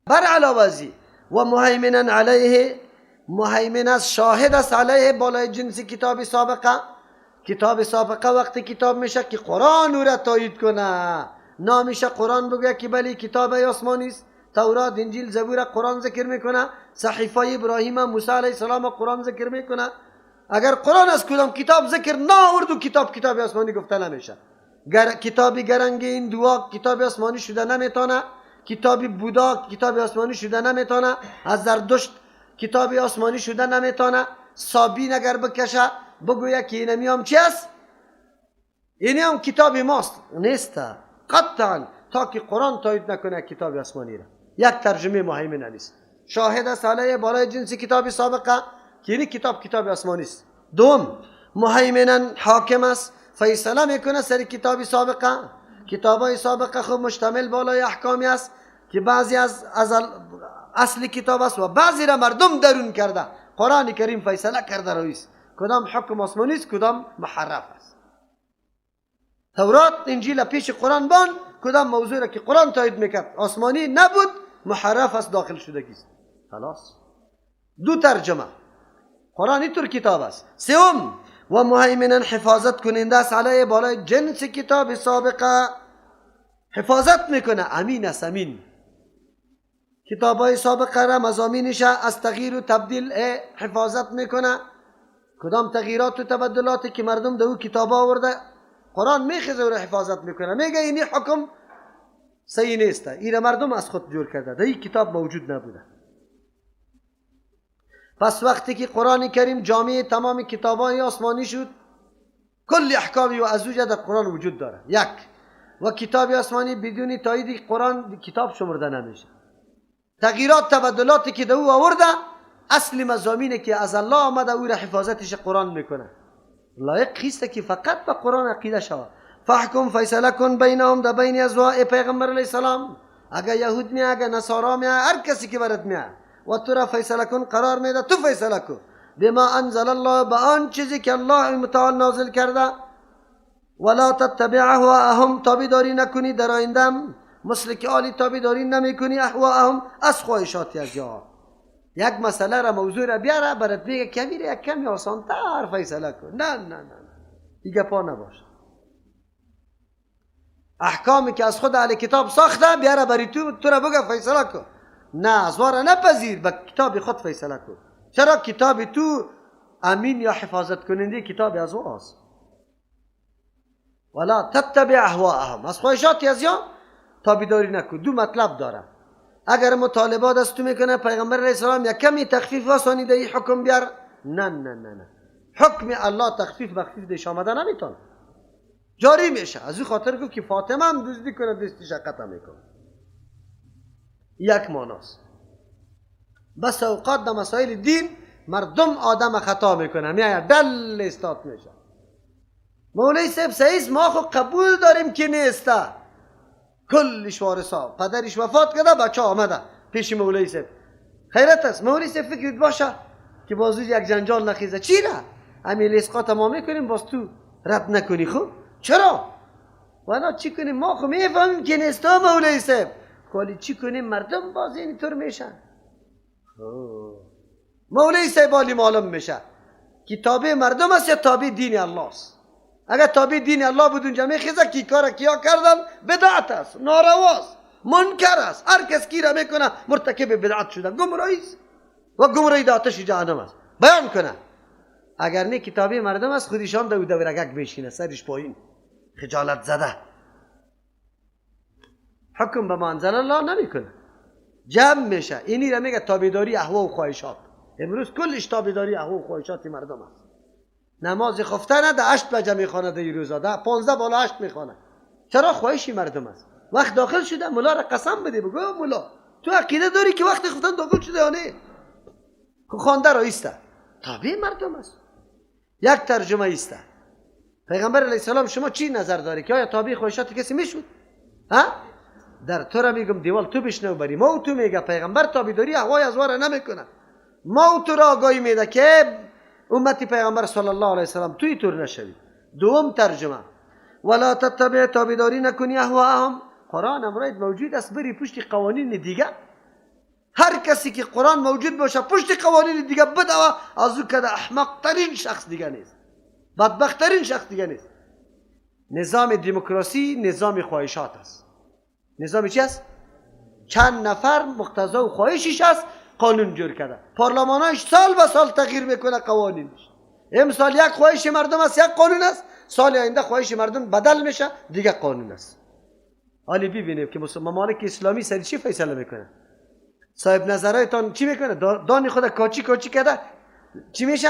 بر علاوه ازی و مهیمنا علیه، مهیمن است، شاهد است علیه، بالای جنس کتاب سابقه. کتاب سابقه وقتی کتاب میشه که قرآن او را تایید کنه، نامیشه قرآن بگه که بلی کتاب آسمانی است. تورات، انجیل، زبور قرآن ذکر میکنه، صحیفه ابراهیم، موسی علیه السلام قرآن ذکر میکنه. اگر قرآن از کدام کتاب ذکر نآورد و کتاب آسمانی گفته نمیشه. کتابی گرنگ این دعا کتاب آسمانی شده نمیتونه، کتابی بودا کتاب آسمانی شده نمیتونه، از زردشت کتاب آسمانی شده نمیتونه. سابین اگر بکشه بگویه که اینمی هم چی است؟ اینی هم کتاب ماست، نیست قطعا تا که قرآن تایید نکنه کتاب آسمانی را. یک ترجمه مهیمن نیست، شاهد است علیه بالای جنس کتاب سابقه که این کتاب آسمانی است. دوم مهیمنا حاکم است، فیصله میکنه سر کتاب سابقه. کتابای سابقه خود مشتمل بالای احکامی است که بعضی از اصل کتاب است و بعضی را مردم درون کرده. قرآن کریم فیصله کرده رویست کدام حکم آسمانی است کدام محرف است. تورات انجیل پیش قرآن بان کدام موضوع را که قرآن تایید میکرد آسمانی نبود محرف است داخل شدگی است. خلاص دو ترجمه قرآن اینطور کتاب است. سوم و مهیمنا حفاظت کننده است علیه بالای جنس کتاب سابقه، حفاظت میکنه، امین است. امین کتابای سابقه را مضامینش از تغییر و تبدیل حفاظت میکنه. کدام تغییرات و تبدلاتی که مردم در او کتاب آورده قرآن میخیزه و را حفاظت میکنه، میگه اینی حکم صحیح نیست، این مردم از خود جور کرده، در این کتاب موجود نبوده. پس وقتی که قرآن کریم جامعه تمام کتابای آسمانی شد، کل احکامی و ازوجه در قرآن وجود داره. یک و کتاب آسمانی بدون تایید قرآن کتاب شمرده نمیشه. تغییرات تبدلاتی که در او آورده اصل مضامینه که از الله آمده او را حفاظتش قرآن میکنه. لایق خیسته که فقط به قرآن عقیده شود. فحکم فیصله کن بینهم در بین ازواج پیغمبر علیه السلام، اگه یهود میه اگه نصارا میه هر کسی که برات میه و تو را فیصله کن قرار میده، تو فیصله کن بما انزل الله، به آن چیزی که الله متعال نازل کرده. ولا تتبع اهواءهم، تابعداری نکنی در آیندهم مثل که آلی تابعداری نمیکنی اهواءهم از خواهشات ازیا. یک مسئله را موضوع را بیاره برات بگه کمی را یک کمی آسان تر فیصله کن. نه نه نه دیگه پا نباش. احکامی که از خود اهل کتاب ساخته بیاره بری تو را بگه فیصله کن. نه ازوار نپذیر، به کتاب خود فیصله کن. چرا کتاب تو امین یا حفاظت کننده کتاب از واست. ولا تتبع اهواءهم، از خواهشات ازیا تابعداری نکن. دو مطلب داره. اگر مطالبات از تو میکنه پیغمبر علیه السلام یک کمی تخفیف آسانی ده حکم بیار، نه نه نه نه، حکم الله تخفیف مخفیف دهش آمده نمیتونه، جاری میشه. از او خاطر گفت که فاطمه هم دزدی کنه دستش قطع میکنه. یک ماناست. بس اوقات در مسائل دین مردم آدم خطا میکنه، میایه دل استاد میشه. مولوی صاحب سعیز ما خو قبول داریم که نیسته، کلش وارثا، پدرش وفات کرده بچه آمده پیش مولوی صاحب. خیرت است مولوی صاحب فکرت باشه که بازوز یک جنجال نخیزه. چی را امیل اسقاط ما میکنیم باز تو رد نکنی؟ خب چرا؟ وانا چی کنیم؟ ما خو میفهمیم که نیسته مولوی صاحب، ولی چی کنیم مردم باز اینطور میشن. مولوی صاحب علی معلوم میشه که تابع مردم است یا تابع دین الله است. اگر تابع دین الله بود اونجا میخیزه که کار کیا کردن بدعت است، نارواست، منکر است. هر کس کی را میکنه مرتکب بدعت شده، گمراهی است و گمراهی در آتش جهنم است. بیان کنه. اگر نه کتابی مردم است خودشان دو دورگک میشینه سرش پایین خجالت زده، حکم به منزل الله نمیکنه، جمع میشه. اینی را میگه تابعداری اهوا و خواهشات. امروز کلش تابعداری اهوا و خواهشات مردم است. نماز خفتن ده 8 بجه میخوانه، ده روزا ده 15 بالا 8 میخوانه. چرا؟ خواهشی مردم است. وقت داخل شده ملا را قسم بده، بگو ملا تو عقیده داری که وقت خفتن داخل شده یا نه؟ خوانده رایسته، تابع مردم است. یک ترجمه ایسته. پیغمبر علیه السلام شما چی نظر داری که آیا تابع خواهشات کسی میشود؟ ها؟ در تو را میگم دیوال تو بشنو بری. ما و تو میگه پیغمبر تابعداری اهوای ازوار نمیکنه. ما و تو را آگاهی میده که امتی پیغمبر صلی الله علیه وسلم توی طور نشوی. دوم ترجمه ولا تتبع، تابعداری نکنی اهواهم قرآن امروز موجود است بری پشت قوانین دیگه. هر کسی که قرآن موجود باشه پشت قوانین دیگه بدوه، از او که احمق ترین شخص دیگه نیست، بدبخت ترین شخص دیگه نیست. نظام دموکراسی نظام خواهشات است. نظام چی است؟ چند نفر مقتضای و خواهشش است قانون جور کرده. پارلمانش سال به سال تغییر میکنه قوانینش. امسال یک خواهش مردم است یک قانون است، سال آینده خواهش مردم بدل میشه دیگه قانون است. حالی ببینیم که ممالک اسلامی سری چی فیصله میکنه؟ صاحب نظرایتان چی میکنه؟ دانی خود کاچی کرده چی میشه؟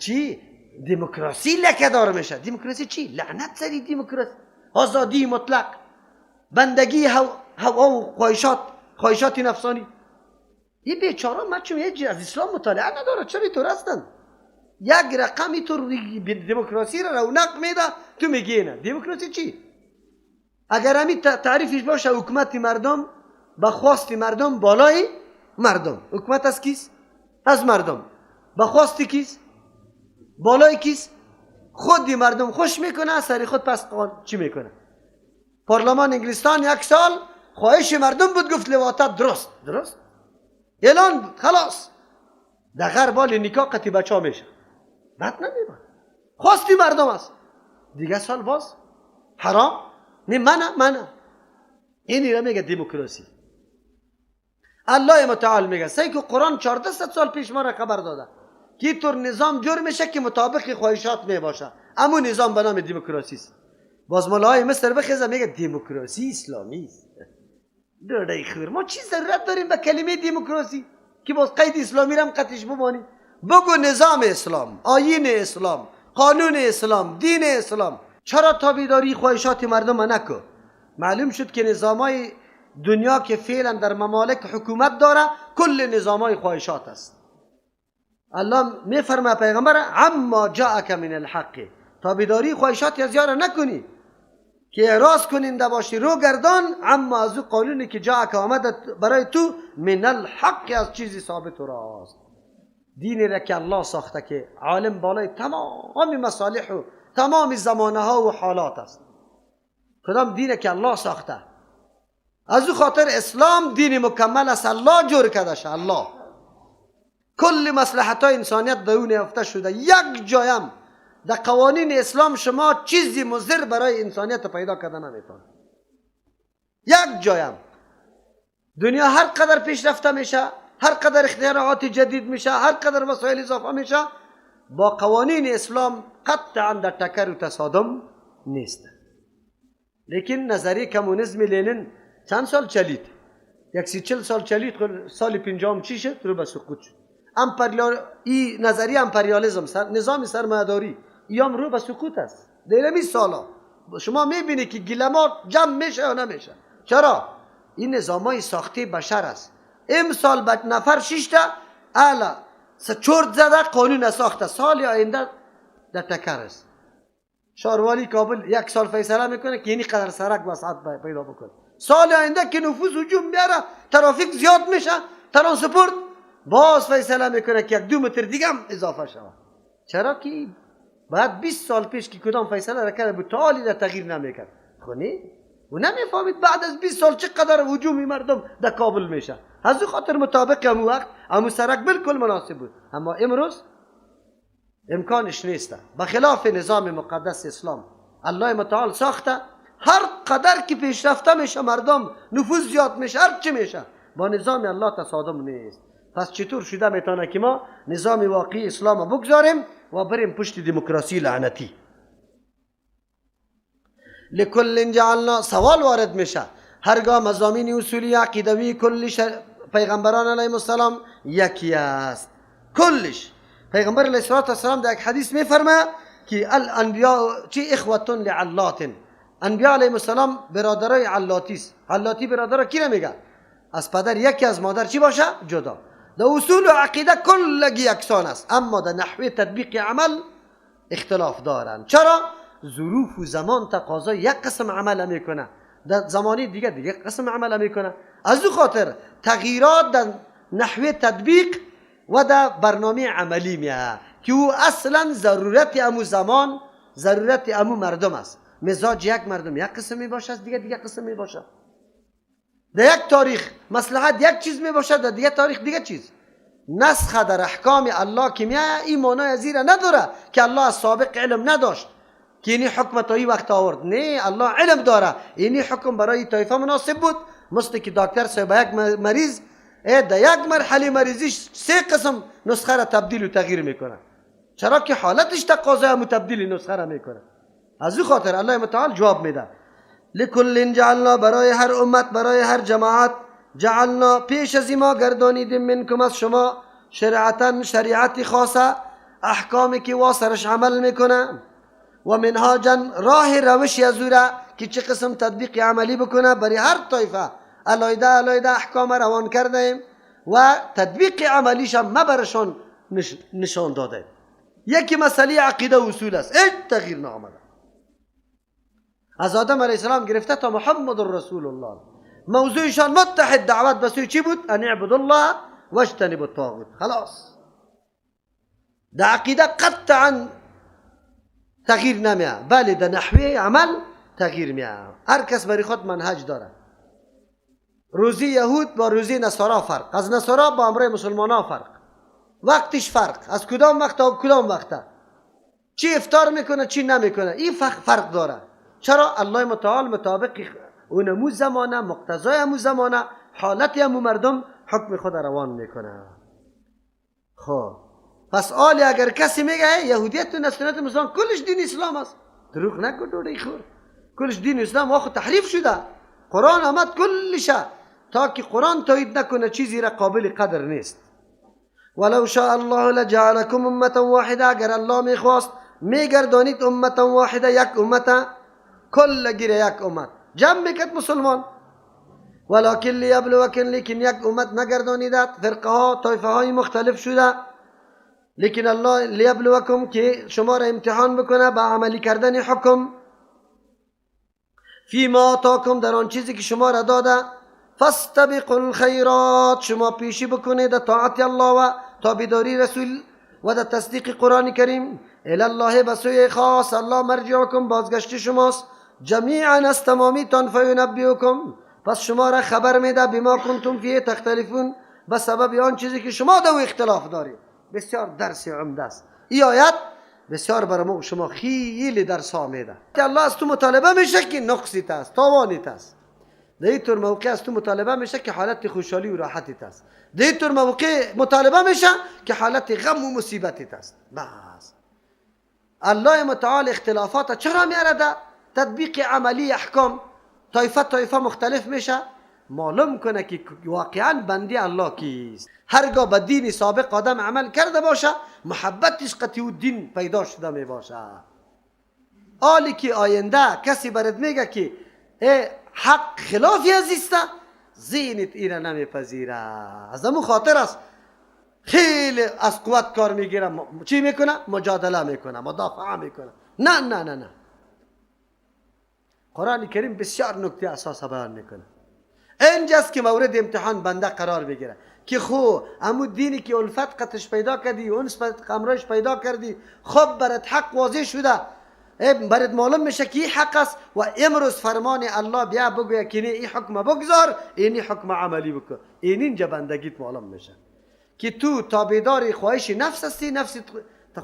چی؟ دموکراسی لکه دار میشه. دموکراسی چی؟ لعنت سری دموکراسی. آزادی مطلق، بندگی هوا و خواهشات نفسانی. یه بیچاره مچون یه از اسلام مطالعه نداره، چرا اینطور هستن؟ یک رقمی تو دموکراسی را رونق میده، تو میگی نه. دموکراسی چی؟ اگر همین تعریفش باشه حکومت مردم به خواست مردم بالای مردم. حکومت از کیست؟ از مردم. به خواست کیست؟ بالای کیست؟ خودی مردم خوش میکنه سری خود پس چی میکنه؟ پارلمان انگلستان یک سال خواهش مردم بود گفت لواطت درست اعلان بود خلاص. در غرب حال نکاح قطعی بچه ها میشه، بد نمیباد، خواستی مردم است. دیگه سال باز حرام نه منع. اینی را میگه دموکراسی. الله متعال میگه سعی که قرآن 1400 سال پیش ما را خبر داده که طور نظام جور میشه که مطابق خواهشات میباشه. اما نظام به نام دموکراسی است. باز مولای مصر بخیزه میگه دموکراسی اسلامی است. دردای خور، ما چی ضرورت داریم به کلمه دموکراسی که باز قید اسلامی را هم قطعش بمانی؟ بگو نظام اسلام، آیین اسلام، قانون اسلام، دین اسلام. چرا تابعداری خواهشات مردم نکو؟ معلوم شد که نظامای دنیا که فعلا در ممالک حکومت داره کل نظامای خواهشات است. الله میفرمه پیغمبر عما جاءک من الحق، تابعداری خواهشات از یار نکنی که اعراض کننده باشی، رو گردان عما از او قانونی که جاءک آمد برای تو من الحق، از چیزی ثابت و راست. دینی را که الله ساخته که عالم بالای تمام مصالح و تمام زمانه ها و حالات است. کدام دینی که الله ساخته؟ از او خاطر اسلام دین مکمل است، الله جور کرده شه. الله کل مصلحت های انسانیت در اون یافته شده. یک جایم در قوانین اسلام شما چیزی مضر برای انسانیت پیدا کرده نمیتونه. یک جایم. دنیا هر قدر پیشرفته میشه، هر قدر اختراعات جدید میشه، هر قدر وسایل اضافه میشه، با قوانین اسلام قطعا در تکر و تصادم نیست. لیکن نظریه کمونیسم لنین چند سال چلید؟ 140 سال چلید، سال 50 چی شد؟ رو به سقوط شد. این نظریه امپریالیسم، نظام سرمایه‌داری، ایام رو به سقوط است. دیره 20 سالا شما میبینی که گلمات جمع میشه یا نمیشه. چرا؟ این نظامای ساخته بشر است. امسال به نفر 6 تا اعلی چرت زده قانون ساخته، سال آینده در تکر است. شهروالی کابل یک سال فیصله میکنه که یعنی قدر سرک وسعت پیدا بکنه، سال آینده که نفوذ هجوم بیاره ترافیک زیاد میشه، ترانسپورت باز فیصله میکنه که 1-2 متر دیگه هم اضافه شود. چرا که بعد 20 سال پیش که کدام فیصله را کرده بود تا حالی را تغییر نمیکرد. خونی و نمیفهمید بعد از 20 سال چقدر هجومی مردم در کابل میشه. از او خاطر مطابق همون وقت همون سرک بالکل مناسب بود، اما امروز امکانش نیست. بخلاف نظام مقدس اسلام الله متعال ساخته، هر قدر که پیشرفته میشه مردم نفوذ زیاد میشه، هر چی میشه، با نظام الله تصادم نیست. پس چطور شده میتونه که ما نظام واقعی اسلام بگذاریم و بریم پشت دموکراسی لعنتی؟ لکل جعلنا، سوال وارد میشه هرگاه مضامین اصولی عقیدوی کل پیغمبران علیهم السلام یکی است. کلش پیغمبر علیه السلام در یک حدیث میفرمه که الانبیاء چی اخوتون لعلات، انبیاء علیهم السلام برادرای علاتی است. علاتی برادر کی نمیگه؟ از پدر یکی، از مادر چی باشه؟ جدا. در اصول و عقیده کلگی یکسان است، اما در نحوه تطبیق عمل اختلاف دارند. چرا؟ ظروف و زمان تقاضای یک قسم عمل میکنه، در زمانی دیگه قسم عمل میکنه. از او خاطر تغییرات در نحوه تطبیق و در برنامه عملی میه که او اصلا ضرورت امو زمان، ضرورت امو مردم است. مزاج یک مردم یک قسم می باشد، دیگه قسم می باشد. در یک تاریخ مصلحت یک چیز می باشد، در دیگه تاریخ دیگه چیز. نسخ در احکام الله که میاد این معنای زیرا نداره که الله از سابق علم نداشت که اینی حکم تا این وقت آورد. نه، الله علم داره. اینی حکم برای طایفه مناسب بود. مثل که دکتر صاحب یک مریض در یک مرحله مریضیش 3 قسم نسخه را تبدیل و تغییر میکنه. چرا که حالتش تقاضای تبدیل نسخه را میکنه. از این خاطر الله متعال جواب میده لکل جعلنا، برای هر امت، برای هر جماعت، جعلنا پیش از ما گردانیدیم منکم از شما، شرعتا شریعت خاصه، احکامی که واسرش عمل میکنه، و منهاجا راه روشی از او را که چه قسم تطبیق عملی بکنه برای هر طایفه علیده احکام روان کردیم و تطبیق عملیش هم برشان نشان داده. یکی مسئله عقیده و اصول است، هیچ تغییر نآمده. از آدم علیه السلام گرفته تا محمد رسول الله موضوعشان متحد دعوت بسوی چی بود؟ ان اعبدوا الله واجتنبوا الطاغوت. خلاص در عقیده قطعا تغییر نمیاد، بله در نحوه عمل تغییر میاد. هر کس برای خود منهج داره. روزی یهود با روزی نصارا فرق، از نصارا با امر مسلمانا فرق، وقتش فرق، از کدام وقت تا کدام وقت چی افطار میکنه چی نمیکنه، این فرق داره. چرا؟ الله متعال مطابق اونمو زمانه، مقتضای همو زمانه، حالت همو مردم حکم خود روان میکنه. خب پس آلی اگر کسی میگه یهودیت و نصرانیت مسلمان کلش دین اسلام است، دروغ نگو دوری خور، کلش دین اسلام آخو تحریف شده. قرآن آمد کلشه تا که قرآن تایید نکنه چیزی را قابل قدر نیست. ولو شاء الله لجعلكم امه واحده، اگر الله میخواست میگردانید امه واحده، یک امت، کل گیره یک امت جمع میکرد مسلمان. ولکن لیبلوکن، لیکن یک امت نگردانیدد، فرقه ها طایفه های مختلف شده. لیکن الله لیبلوکم که شما را امتحان بکنه به عملی کردن حکم. فیما آتاکم، در آن چیزی که شما را داده. فاستبقوا الخیرات، شما پیشی بکنید طاعت الله و تابعداری رسول و در تصدیق قرآن کریم. الی الله، بسوی خاص الله مرجعکم، بازگشت شماست. جمیعا از تمامیتان، فینبئکم، پس شما را خبر میده بما کنتم فیه تختلفون، به سبب آن چیزی که شما در اختلاف دارید. بسیار درس عمده است این آیت، بسیار برای شما خیلی درس ها میده که الله از تو مطالبه میشه که نقصیت است، تاوانیت است. در این طور موقع از تو مطالبه میشه که حالت خوشحالی و راحتیت است. در این طور موقع مطالبه میشه که حالت غم و مصیبتیت است. بس الله متعال اختلافات چرا میارده؟ تطبیق عملی احکام طایفه مختلف میشه، معلوم کنه که واقعا بندی الله کیست. هرگاه به دین سابق آدم عمل کرده باشه، محبتش قطعی و دین پیدا شده می باشه. حالی که آینده کسی برد میگه که حق خلافی ازیسته، ذهنت ایره نمیپذیره. از همون خاطر است خیلی از قوت کار میگیره، چی میکنه؟ مجادله میکنه، مدافعه میکنه. نه نه نه نه، قرآن کریم بسیار نکته اساس بیان میکنه. اینجاست که مورد امتحان بنده قرار بگیره که خو امو دینی که الفت قطش پیدا کردی، اونس قمرش پیدا کردی، خب برات حق واضح شده، برات معلوم میشه که این حق است و امروز فرمان الله بیا بگویه که این حکم بگذار، این حکم عملی بکن. اینجا بندگیت معلوم میشه که تو تابعدار خواهش نفس هستی، نفس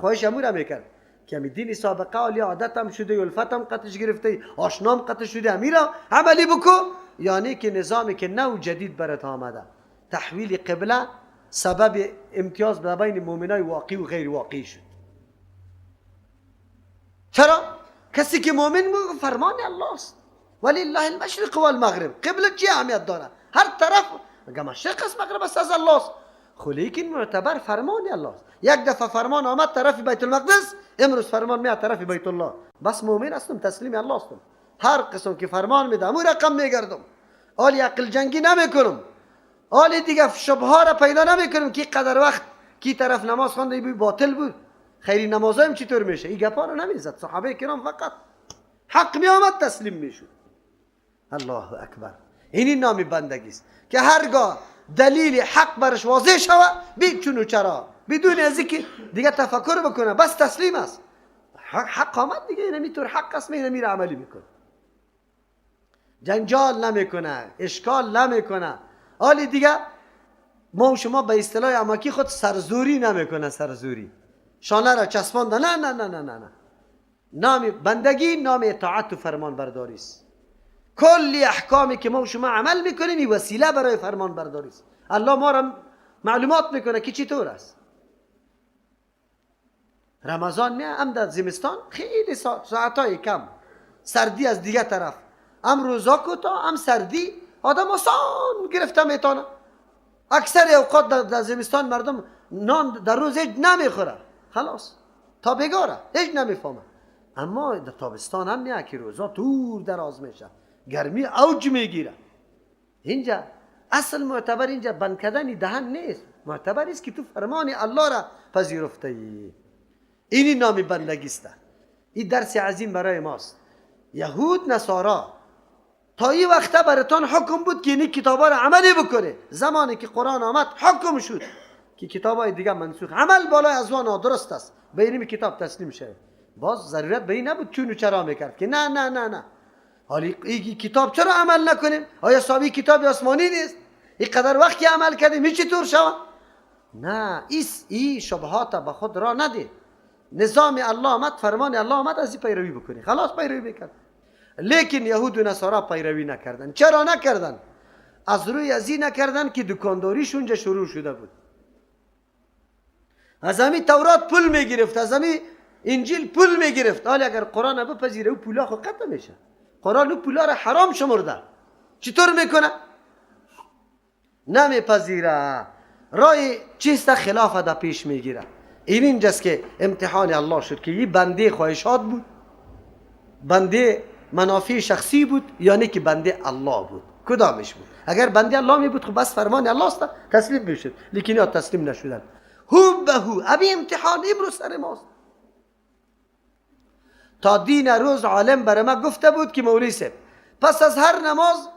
خواهش امور میکرد که امی دین سابقه علی عادت هم شده، الفت هم قطش گرفته، آشنام قطش شده، امیرا عملی بکن. یعنی که نظامی که نو جدید برات آمده، تحویل قبله سبب امتیاز بین مؤمنای واقعی و غیر واقعی شد. چرا؟ کسی که مؤمن بود فرمان الله است، ولله المشرق والمغرب، قبله چی اهمیت داره؟ هر طرف مگه مشرق است مغرب است از الله است، خو لیکن معتبر فرمان الله است. یک دفعه فرمان آمد طرف بیت المقدس، امروز فرمان میاد طرف بیت الله، بس مؤمن هستم، تسلیم الله هستم. هر قسم که فرمان میدم اون رقم میگردم، آلی عقل جنگی نمیکنم، آلی دیگه شبها را پیدا نمیکنم که قدر وقت کی طرف نماز خوانده بی باطل بود، خیری نمازایم چطور میشه، این گپا رو نمیزد. صحابه کرام فقط حق میآمد تسلیم میشد. الله اکبر. این نام بندگی است که هرگاه دلیل حق برش واضح شود، بی چون و چرا، بدون از اینکه دیگه تفکر بکنه، بس تسلیم است. حق آمد دیگه، اینمی طور حق است، اینمی را عملی میکنه، جنجال نمیکنه، اشکال نمیکنه. حالی دیگه ما و شما به اصطلاح اماکی خود سرزوری نمیکنه، سرزوری شانه را چسبانده، نه نه نه نه نه نه. نام بندگی نام اطاعت و فرمان برداری است. کلی احکامی که ما و شما عمل میکنیم این وسیله برای فرمان برداری است. الله ما را معلومات میکنه که چطور است. رمضان میاد، هم در زمستان خیلی ساعتای کم، سردی از دیگه طرف، هم روزا کوتاه هم سردی، آدم آسان گرفته میتونه. اکثر اوقات در زمستان مردم نان در روز هیچ نمیخوره، خلاص تا بگاره هیچ نمیفهمه. اما در تابستان هم میاد که روزا طول دراز میشه، گرمی اوج میگیره. اینجا اصل معتبر اینجا بند کردن دهن نیست، معتبر است که تو فرمان الله را پذیرفته ای. اینی نام بندگی است. این درس عظیم برای ماست. یهود نصارا تا این وقته براتون حکم بود که این کتابا را عملی بکنه. زمانی که قرآن آمد حکم شد که کتابای دیگه منسوخ، عمل بالای از وان درست است، به این کتاب تسلیم شه. باز ضرورت به این نبود چون و چرا میکرد که نه نه نه نه، حالی این کتاب چرا عمل نکنیم؟ آیا صاحبی کتاب آسمانی نیست؟ این قدر وقتی عمل کردیم چی طور شود؟ نه، این شبهات به خود را نده. نظام الله آمد، فرمان الله آمد، از این پیروی بکنی، خلاص پیروی بکن. لیکن یهود و نصارا پیروی نکردن. چرا نکردن؟ از روی از این نکردن که دکانداریش اونجا شروع شده بود. از همین تورات پول میگرفت، از همین انجیل پول میگرفت. حالا اگر قرآن بپذیره او پولا خود قطع میشه. قرآن او پولا را حرام شمرده. چطور میکنه؟ نمیپذیره. رای چیست خلاف دا پیش میگیره. اینجاست که امتحان الله شد که این بنده خواهشات بود، بنده منافع شخصی بود، یعنی که بنده الله بود. کدامش بود؟ اگر بنده الله می بود خب بس فرمان الله است تسلیم میشد، لیکن یا تسلیم نشدن. هو به هو ابی امتحان امروز سر ماست. تا دین روز عالم برای ما گفته بود که مولوی صاحب پس از هر نماز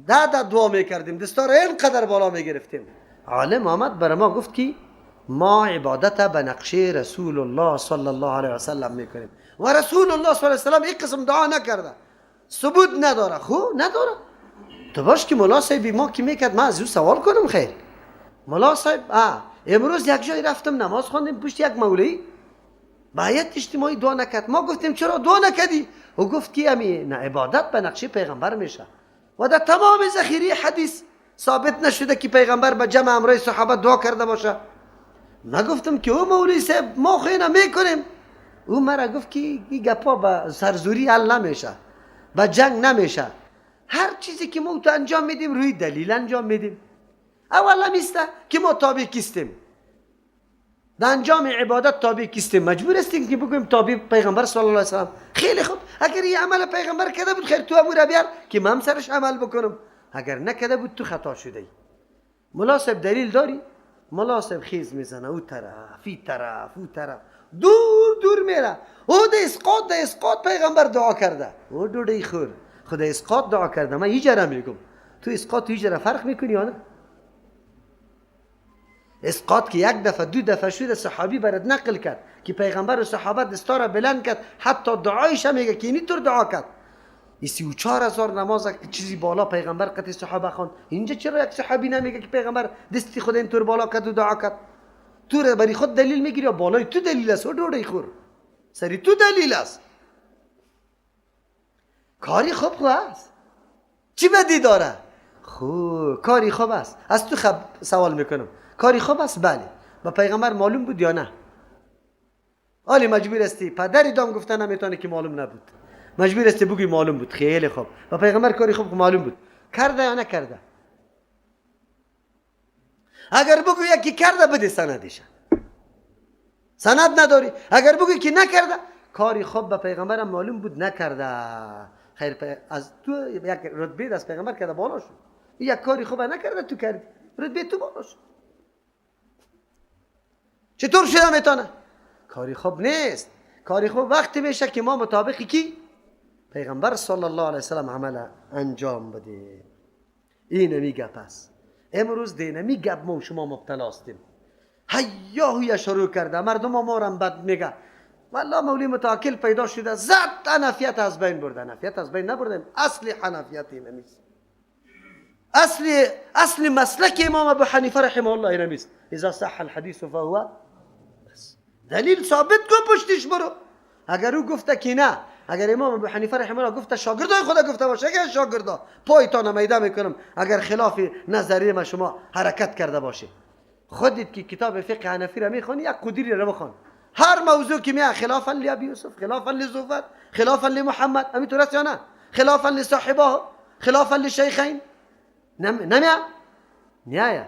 ده دعا میکردیم، دستار اینقدر بالا میگرفتیم. عالم آمد برای ما گفت که ما عبادت به نقشه رسول الله صلی الله علیه و سلم میکنیم و رسول الله صلی الله علیه و سلم یک قسم دعا نکرده، ثبوت نداره. خو نداره. تو باش که مولا صاحبی ما که میکرد، ما از او سوال کنم خیر. مولا صاحب امروز یک جای رفتم نماز خواندیم پشت یک مولوی باید اجتماعی دعا نکرد. ما گفتیم چرا دعا نکردی؟ او گفت که همین عبادت به نقشه پیغمبر میشه و در تمام ذخیره حدیث ثابت نشده که پیغمبر به جمع امرای صحابه دعا کرده باشه. ما گفتم که او مولوی صاحب ما خیلی میکنیم. او مرا گفت که این گپا به سرزوری حل نمیشه، به جنگ نمیشه. هر چیزی که ما تو انجام میدیم روی دلیل انجام میدیم. اولا میسته که ما تابع کیستیم، در انجام عبادت تابع کیستیم، مجبور هستیم که بگویم تابع پیغمبر صلی الله علیه و سلم. خیلی خوب، اگر این عمل پیغمبر کرده بود خیر تو امور بیار که من سرش عمل بکنم، اگر نکرده بود تو خطا شده ای. مولا صاحب دلیل داری؟ مولا صاحب خیز میزنه او طرف این طرف او طرف، دور دور میره. او ده اسقاط پیغمبر دعا کرده، او دوڑی خور خدا اسقاط دعا کرده. من هیچ میگم تو اسقاط هیچ فرق میکنی یا نه؟ اسقاط که یک دفعه دو دفعه شده صحابی برات نقل کرد که پیغمبر و صحابه دستار بلند کرد، حتی دعایش میگه که اینی طور دعا کرد. 34,000 نماز چیزی بالا پیغمبر قطع صحابه خواند. اینجا چرا یک صحابی نمیگه که پیغمبر دستی خود اینطور بالا کرد و دعا کرد؟ تو را بری خود دلیل میگیری یا بالای تو دلیل است؟ و دوڑی خور سری تو دلیل است. کاری خوب است، چی بدی داره؟ خوب کاری خوب است. از تو سوال میکنم کاری خوب است؟ بله. با پیغمبر معلوم بود یا نه؟ آلی مجبور استی پدری دام گفتن نمیتونه که معلوم نبود، مجبور استی بگی معلوم بود. خیلی خوب، با پیغمبر کاری خوب معلوم بود، کرده یا نکرده؟ اگر بگوی یکی کرده بده سندش، سند نداری. اگر بگوی که نکرده کاری خوب به پیغمبر معلوم بود نکرده، خیر از تو یک رتبه از پیغمبر کرده بالا شد. یک کاری خوب نکرده تو کردی، رتبه تو بالا شد. چطور شده میتونه؟ کاری خوب نیست. کاری خوب وقتی میشه که ما مطابق کی؟ پیغمبر صلی الله علیه وسلم عمل انجام بده. این میگه پس امروز دینمی گپ ما و شما مبتلا هستیم. هیا شروع کرده مردم ما را بد میگه. والله مولی متوکل پیدا شده زد حنفیت از بین برده. حنفیت از بین نبردیم، اصلی حنفیت اینه نیست. اصل مسلک امام ابو حنیفه رحمه الله اینه نیست. اذا صح الحديث فهو دلیل ثابت کو پشتش برو. اگر او گفته که نه، اگر امام ابو حنیفه رحمه الله گفته شاگردای خدا گفته باشه، اگر شاگردا پایتان میده میکنم اگر خلاف نظریه ما شما حرکت کرده باشه، خودت که کتاب فقه حنفی را میخونی یک قدری را بخون، هر موضوع که میاد خلافا لابی یوسف، خلافا لزوفر، خلافا لمحمد، همینطور است یا نه؟ خلافا لصاحبه، خلافا للشیخین، نمیاد؟ نه.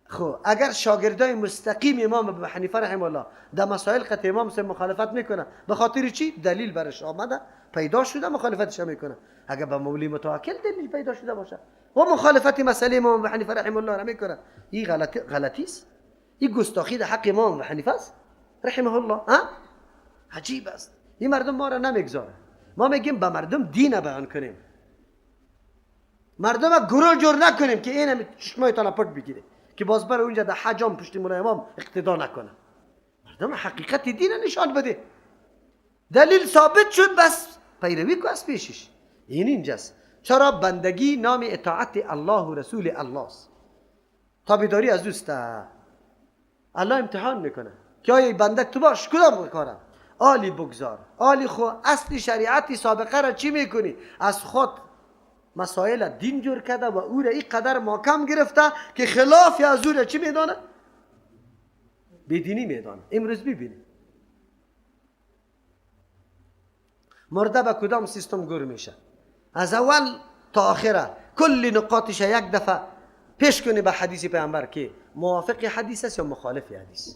خب اگر شاگردای مستقیم امام ابو حنیفه رحمه الله در مسائل قطع امام سے مخالفت میکنه، به خاطر چی؟ دلیل برش آمده پیدا شده مخالفتش میکنه. اگر به مولی متوکل دلیل پیدا شده باشه و مخالفت مسئله امام ابو حنیفه رحمه الله را میکنه، این غلطی است، این گستاخی در حق امام ابو حنیفه است رحمه الله. عجیب است. این مردم ما را نمیگذاره. ما میگیم به مردم دین بیان کنیم، مردم گروه جور نکنیم که این چشمایتان پرت بگیره که باز بر اونجا در حجام پشت مولا امام اقتدا نکنه. مردم حقیقت دین نشان بده، دلیل ثابت شد بس پیروی کو از پیشش. این اینجاست. چرا؟ بندگی نام اطاعت الله و رسول الله است. تابعداری از دوست الله امتحان میکنه که آیا بنده تو باش کدام کارم عالی بگذار عالی. خو اصل شریعتی سابقه را چی میکنی؟ از خود مسائل دین جور کرده و او را این قدر محکم گرفته که خلاف از او را چی میدانه؟ بیدینی میدانه. امروز ببینید مرده به کدام سیستم گور میشه، از اول تا آخره کل نقاطش یک دفعه پیش کنی به حدیث پیامبر که موافق حدیث است یا مخالف حدیث.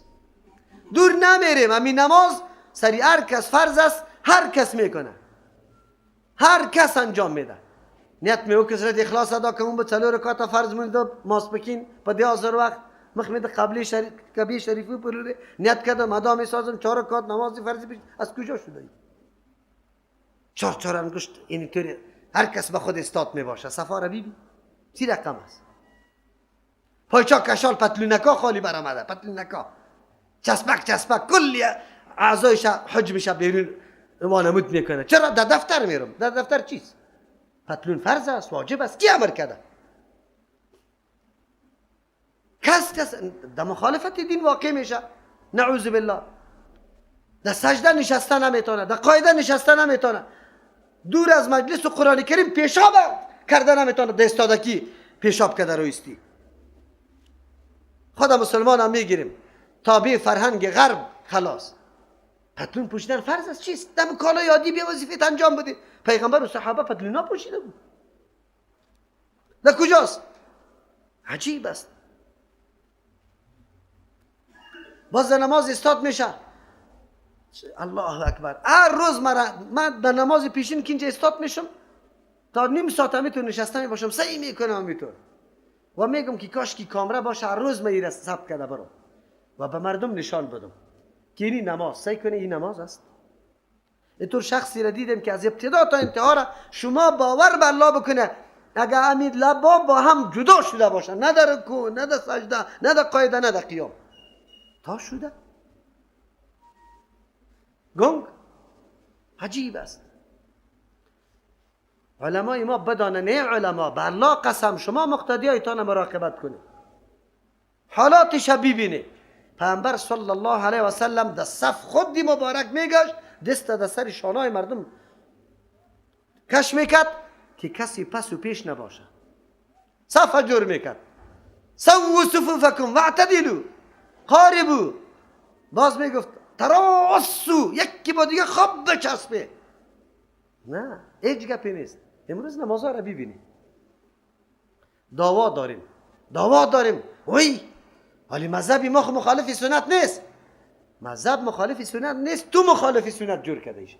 دور نمیریم. همین نماز سری هر کس فرض است، هر کس میکنه، هر کس انجام میده. نیت میو کسرت اخلاص ادا کنم به 4 رکعت فرض مونده ماسپکین په 10000 وقت مخمد قبلی شریف کبی شریفی پروره نیت کردم مدام سازم 4 رکعت نماز فرض پیش. از کجا شده؟ 4 انگشت اینطوری هر کس به خود استاد میباشه. سفاره بیبی چی رقم است؟ پایچا کشال پتلونکا خالی برآمده، پتلونکا چسبک کلی اعضایش حجمش بیرون وانمود میکنه. چرا؟ در دفتر میرم. در دفتر چیست؟ پتلون فرض است، واجب است. کی امر کرده؟ کس در مخالفت دین واقع میشه. نعوذ بالله. در سجده نشسته نمیتونه، در قاعده نشسته نمیتونه، دور از مجلس و قرآن کریم پیشاب کرده نمیتونه، در استادکی پیشاب کرده رویستی. خدا مسلمان هم میگیریم تابع فرهنگ غرب. خلاص پتلون پوشیدن فرض است. چیست؟ دم کالای عادی بیا وظیفت انجام بده. پیغمبر و صحابه پتلونا پوشیده بود. در کجاست؟ عجیب است. باز در نماز استاد میشه. الله اکبر. هر روز من در نماز پیشین که اینجا استاد میشم تا نیم ساعت میتونم نشسته باشم سعی میکنم میتونم و میگم که کاش که کامره باشه هر روز من ثبت کرده برم و به مردم نشان بدم که این نماز سعی کنه این نماز است. اینطور شخصی را دیدم که از ابتدا تا انتها را شما باور به الله بکنه اگر امید لبا با هم جدا شده باشه، نه در رکوع، نه در سجده، نه در قاعده، نه در قیام، تا شده گنگ. عجیب است. علمای ما بدانه نه علما به الله قسم شما مقتدی ایتان مراقبت کنید، حالاتش ببینید. پیامبر صلی الله علیه و سلم در صف خودی مبارک میگشت، دست در سر شانای مردم کش میکرد که کسی پس و پیش نباشه، صف جور میکرد. سووا صفوفکم واعتدلوا قاربوا. باز میگفت تراصوا، یکی با دیگه خوب بچسبه. نه هیچ گپی نیست. امروز نمازها را ببینید، دعوا داریم وای ولی مذهبی ما مخالف سنت نیست. مذهب مخالف سنت نیست، تو مخالف سنت جور کرده ایش.